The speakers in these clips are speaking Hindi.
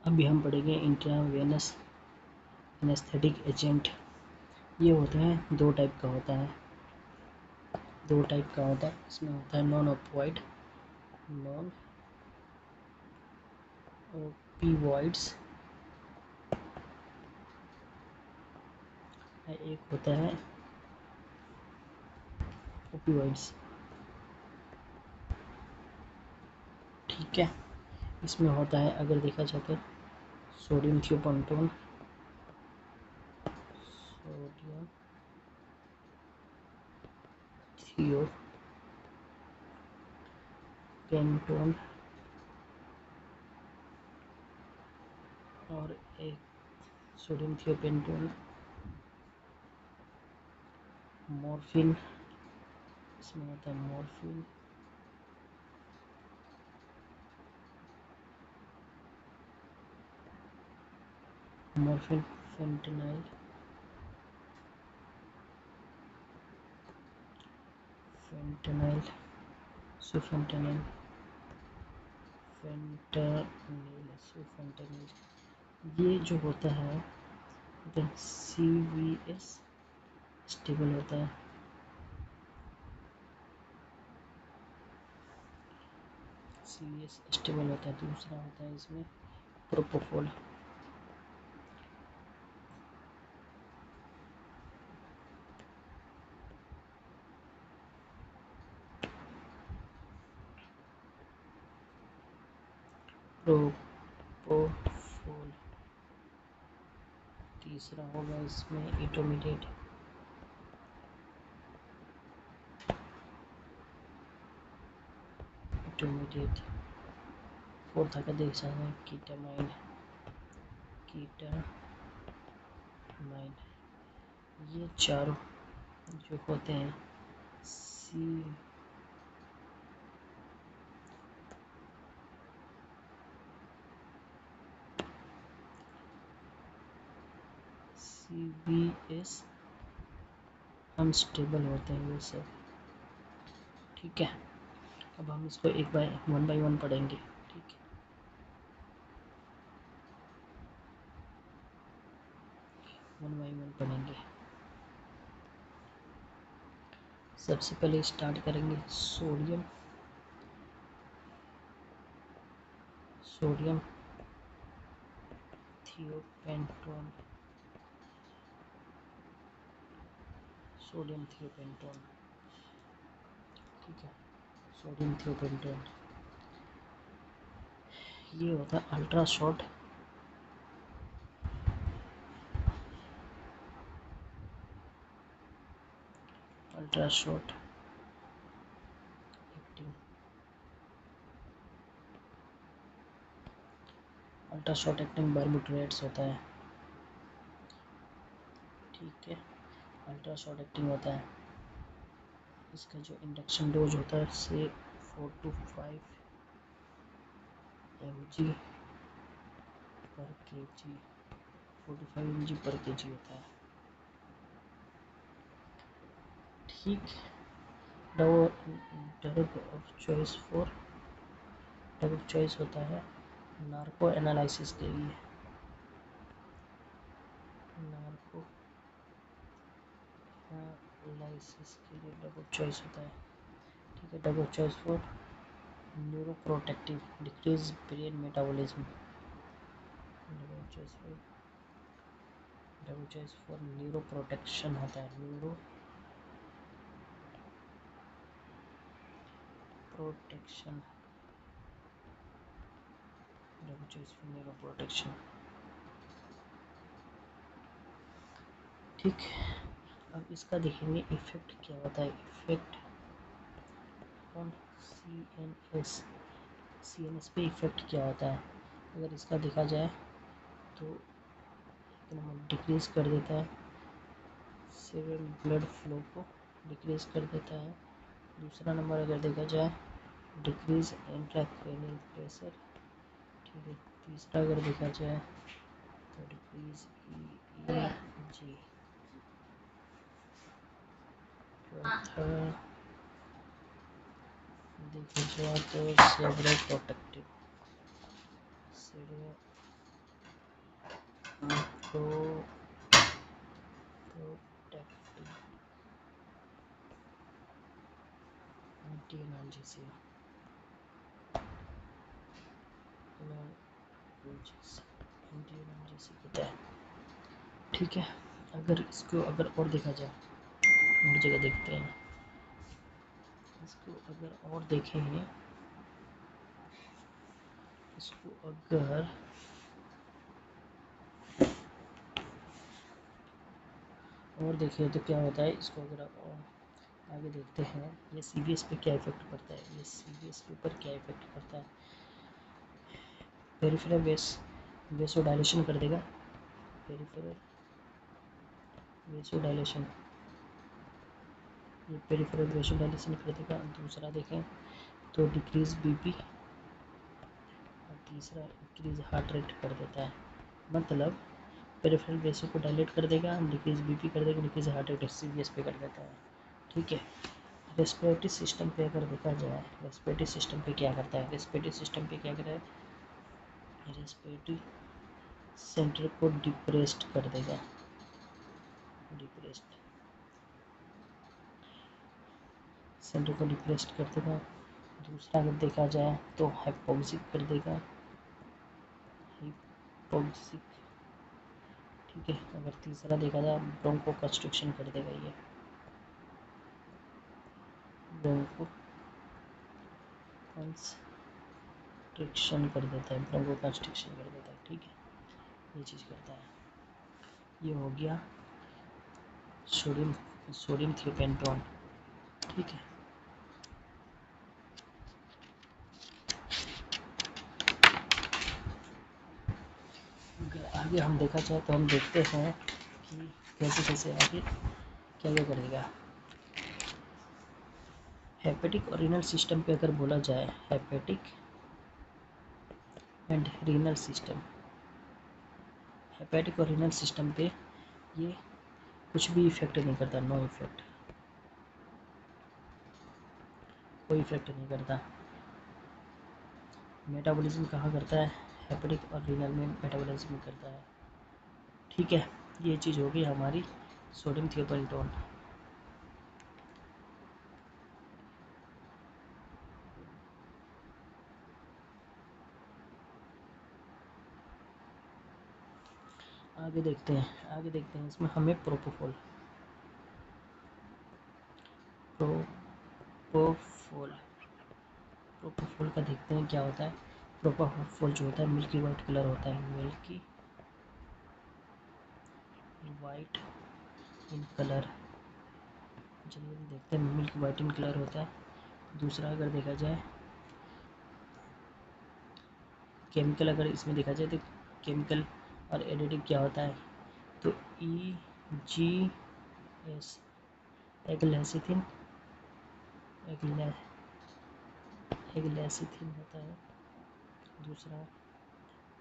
अभी हम पढ़ेंगे इंट्रावेनस एनेस्थेटिक एजेंट। ये होता है दो टाइप का होता है इसमें होता है नॉन ओपिवॉइड्स, एक होता है ओपिवॉइड्स। ठीक है, इसमें होता है अगर देखा जाए तो सोडियम थियोपेंटोन, और एक सोडियम थियोपेंटोन मॉर्फिन, इसमें होता है मॉर्फिन, फेंटेनाइल, सुफेंटेनिल, ये जो होता है CVS स्टेबल होता है। दूसरा होता है इसमें प्रोपोफोल। तीसरा होगा इसमें इटोमिडेट। फोर्थ का देख सकते हैं कीटामाइन। ये चारों जो होते हैं CVS अनस्टेबल होते हैं ये सब। ठीक है, अब हम इसको वन बाय वन पढ़ेंगे। ठीक है, वन बाय वन पढ़ेंगे। सबसे पहले स्टार्ट करेंगे सोडियम थियोपेंटोन। ठीक है, सोडियम थियोपेंटोन ये होता है अल्ट्रा शॉर्ट एक्टिंग बार्बिट्रेट्स होता है। ठीक है, अल्ट्रा शॉर्ट एक्टिंग होता है। इसका जो इंडक्शन डोज होता है से 4 to 5 mg पर kg, 45 mg पर kg होता है। ठीक, ड्रग ऑफ चॉइस होता है नार्को एनालिसिस के लिए। ड्रग ऑफ चॉइस होता है। ठीक है, drug of choice for neuroprotective, decrease brain metabolism. Drug of choice for neuro protection होता है, न्यूरो प्रोटेक्शन। ठीक, अब इसका देखेंगे इफेक्ट क्या होता है। इफेक्ट ऑन CNS पे इफेक्ट क्या होता है। अगर इसका देखा जाए तो डिक्रीज कर देता है, सेरेब्रल ब्लड फ्लो को डिक्रीज कर देता है। दूसरा नंबर अगर देखा जाए डिक्रीज इंट्राक्रैनियल प्रेशर। ठीक है, तीसरा अगर देखा जाए तो डिक्रीज EEG। चौथा देखा जाए तो cerebral protective anti analgesia anti analgesic होता है। ठीक है, अगर इसको और देखा जाए, और जगह देखते हैं इसको, अगर और देखें इसको, अगर और देखें तो क्या होता है इसको, अगर और आगे देखते हैं ये CVS पे क्या इफेक्ट पड़ता है, ये CVS के ऊपर क्या इफेक्ट पड़ता है। पेरिफेरल वेसोडाइलेशन कर देगा, पेरिफेरल वेसोडाइलेशन, ये पेरिफेरल वेसोडाइलेशन कर देगा। दूसरा देखें तो डिक्रीज BP, और तीसरा इंक्रीज हार्ट रेट कर देता है। मतलब पेरिफेरल वेसो को डायलेट कर देगा, डिक्रीज BP कर देगा, डिक्रीज हार्ट रेट CVS पे कर देता है। ठीक है, रेस्पिरेटरी सिस्टम पे अगर देखा जाए, रेस्पिरेटरी सिस्टम पे क्या करता है, रेस्पिरेटरी सिस्टम पे क्या करता है, रेस्पिरेटरी सेंटर को डिप्रेस्ड कर देगा, डिप्रेस्ड सेंटर को डिप्रेस्ड कर देगा। दूसरा अगर देखा जाए तो हाइपोक्सिक कर देगा, हाइपोक्सिक। ठीक है, अगर तीसरा देखा जाए ब्रोंको कंस्ट्रिक्शन कर देगा, ये ब्रोंको कंस्ट्रिक्शन कर देता है, ब्रोंको कंस्ट्रिक्शन कर देता है। ठीक है, ये चीज़ करता है। ये हो गया सोडियम थियोपेंटोन। ठीक है, आगे हम देखा जाए तो हम देखते हैं कि कैसे कैसे आगे क्या क्या करेगा। हेपेटिक और रीनल सिस्टम पे अगर बोला जाए, hepatic and renal system, hepatic और रीनल सिस्टम पे ये कुछ भी इफेक्ट नहीं करता, नो इफेक्ट, कोई इफेक्ट नहीं करता। मेटाबॉलिज्म कहाँ करता है, हेपेटिक और रीनल में मेटाबॉलिज्म करता है। ठीक है, ये चीज़ होगी हमारी सोडियम थियोपेंटोन। आगे देखते हैं इसमें हमें प्रोपोफॉल प्रोपोफॉल का देखते हैं क्या होता है। प्रोपोफॉल जो होता है मिल्की वाइट कलर होता है, मिल्की वाइट इन कलर। चलिए देखते हैं, मिल्की वाइट इन कलर होता है। दूसरा अगर देखा जाए केमिकल, अगर इसमें देखा जाए तो केमिकल और एडिटिव क्या होता है, तो EGS एग्लेसिथिन होता है। दूसरा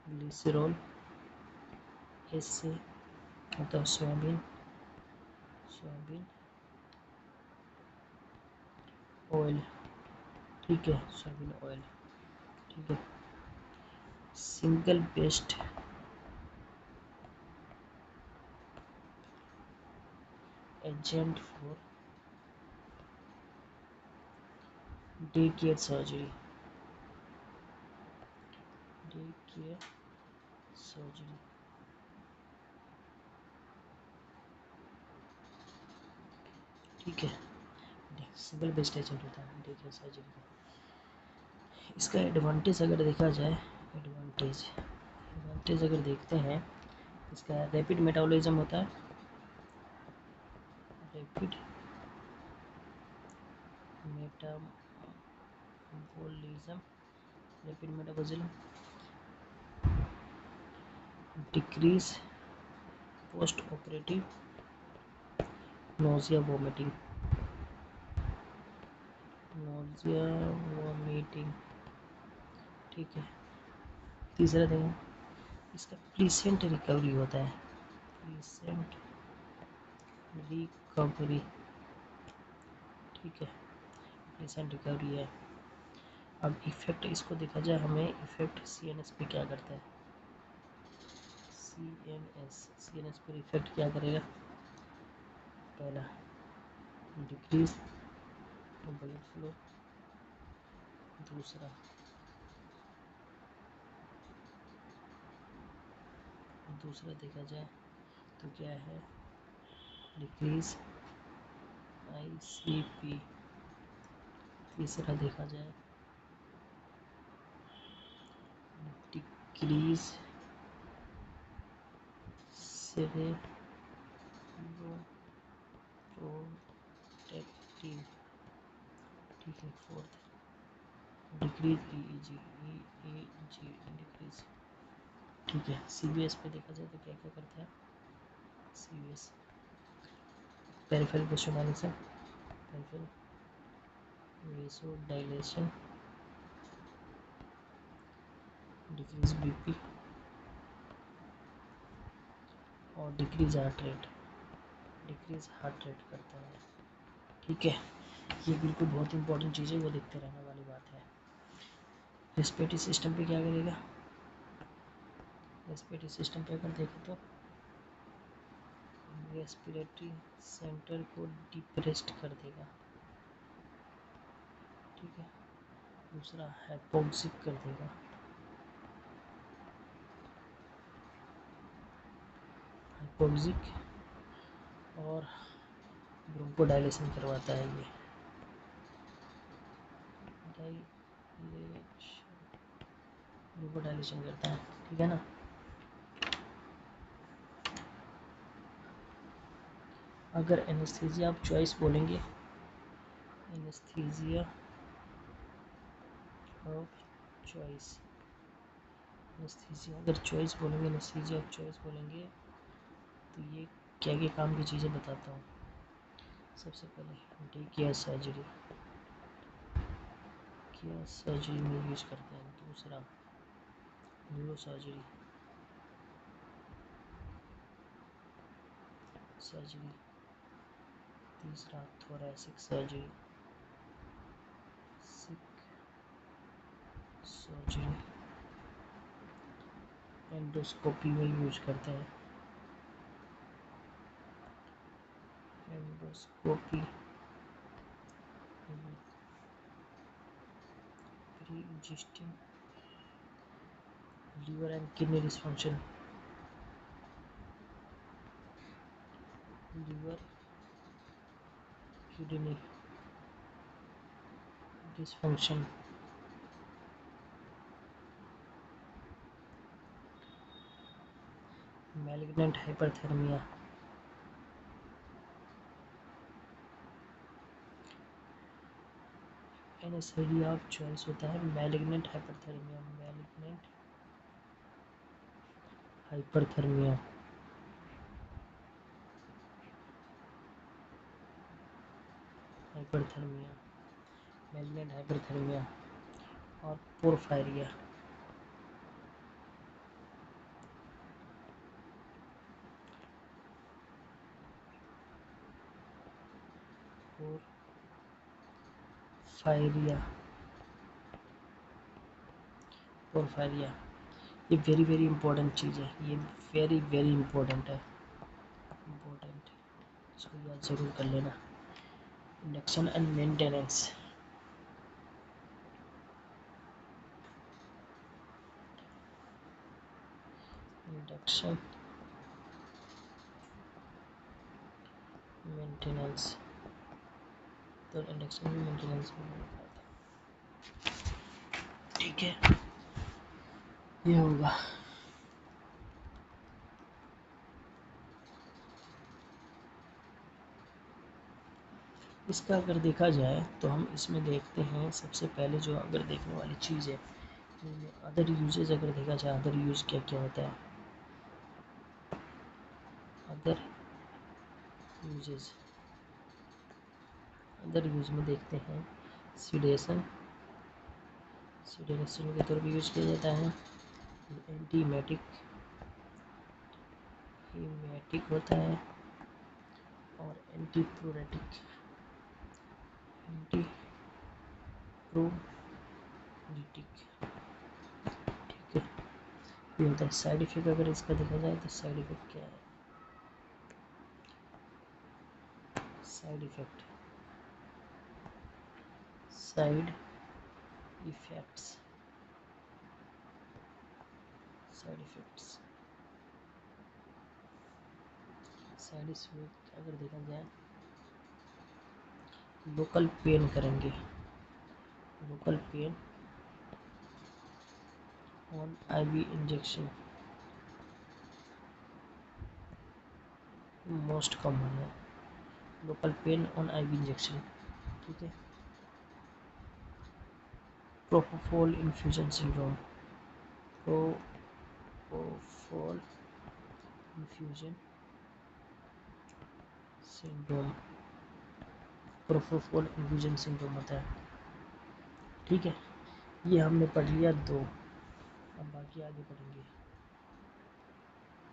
ग्लिसरॉल, इससे होता है सोयाबीन ऑयल। ठीक है, सोयाबीन ऑयल। ठीक है, single based agent for day care surgery, ठीक है, सिंगल बेस्ड एजेंट होता है डे केयर सर्जरी का। इसका एडवांटेज अगर देखा जाए, एडवांटेज अगर देखते हैं, इसका रैपिड मेटाबॉलिज्म होता है, rapid metabolism, decrease post operative nausea vomiting, ठीक है। तीसरा देखें, इसका प्लीसेंट रिकवरी होता है, प्लीसेंट रिकवरी। ठीक है, प्लीसेंट रिकवरी है। अब इफेक्ट इसको देखा जाए, हमें इफेक्ट CNS पे क्या करता है, CNS पर इफेक्ट क्या करेगा? पहला डिक्रीज ब्लड फ्लो, दूसरा देखा जाए तो क्या है? Decrease ICP। तीसरा देखा जाए डिक्रीज सेरेब्रोप्रोटेक्टिव, ठीक है। फोर्थ डिक्रीज EEG डिक्रीज, ठीक है। CVS पे देखा जाए तो क्या क्या करता है? CVS peripheral vasodilation, peripheral vasodilation, decrease BP और डिक्रीज हार्ट रेट, करता है, ठीक है। ये बिल्कुल बहुत इंपॉर्टेंट चीज़ है, वो देखते रहने वाली बात है। रेस्पिरेटरी सिस्टम पे क्या करेगा? रेस्पिरेटरी सिस्टम पे अगर देखें तो रेस्पिरेटरी सेंटर को डिप्रेस्ड कर देगा, ठीक है। दूसरा हाइपोक्सिक कर देगा, हाइपोक्सिक, और ब्रोंकोडाइलेशन करवाता है ये, ब्रोंकोडाइलेशन करता है, ठीक है ना। अगर एनेस्थीसिया आप चॉइस बोलेंगे, एनेस्थीसिया ऑफ चॉइस, एनेस्थीसिया अगर चॉइस बोलेंगे, एनेस्थीसिया ऑफ चॉइस बोलेंगे तो ये क्या क्या काम की चीज़ें बताता हूँ। सबसे पहले day care surgery, care surgery में यूज करते हैं। दूसरा न्यूरो सर्जरी, तीसरा थोरैसिक सर्जरी, सर्जरी, एंडोस्कोपी में यूज करते हैं, endoscopy, pre existing liver and kidney dysfunction, liver kidney dysfunction, malignant hyperthermia, anaesthesia of choice होता है malignant hyperthermia, malignant hyperthermia, hyperthermia, malignant hyperthermia और पोरफायरिया, पोरफायरिया, पोरफायरिया। ये वेरी वेरी इंपॉर्टेंट चीज़ है, ये वेरी वेरी इंपॉर्टेंट है, इम्पोर्टेंट, इसको याद ज़रूर कर लेना। Induction and maintenance, induction maintenance, तो इंडक्शन मेंटेनेंस में ठीक है, ये होगा। इसका अगर देखा जाए तो हम इसमें देखते हैं सबसे पहले जो अगर देखने वाली चीज़ है, अदर यूजेज अगर देखा जाए, अदर यूज क्या क्या होता है? अदर यूजेज, अदर यूज में देखते हैं सीडेशन, सीडेशन के तौर पर यूज किया जाता है। एंटीमेटिक, हीमेटिक होता है, और एंटीप्रोरेटिक, एंटीप्रोरिटिक, ठीक है। भी होता है। साइड इफेक्ट अगर इसका देखा जाए तो साइड इफेक्ट क्या है, side effect, side effects, side effects, side effect अगर देखा जाए, लोकल पेन करेंगे, local pain on IV injection most common है, local pain on IV injection, ठीक है। Propofol infusion syndrome, propofol infusion syndrome, propofol infusion syndrome होता है, ठीक है। ये हमने पढ़ लिया दो, अब बाकी आगे पढ़ेंगे।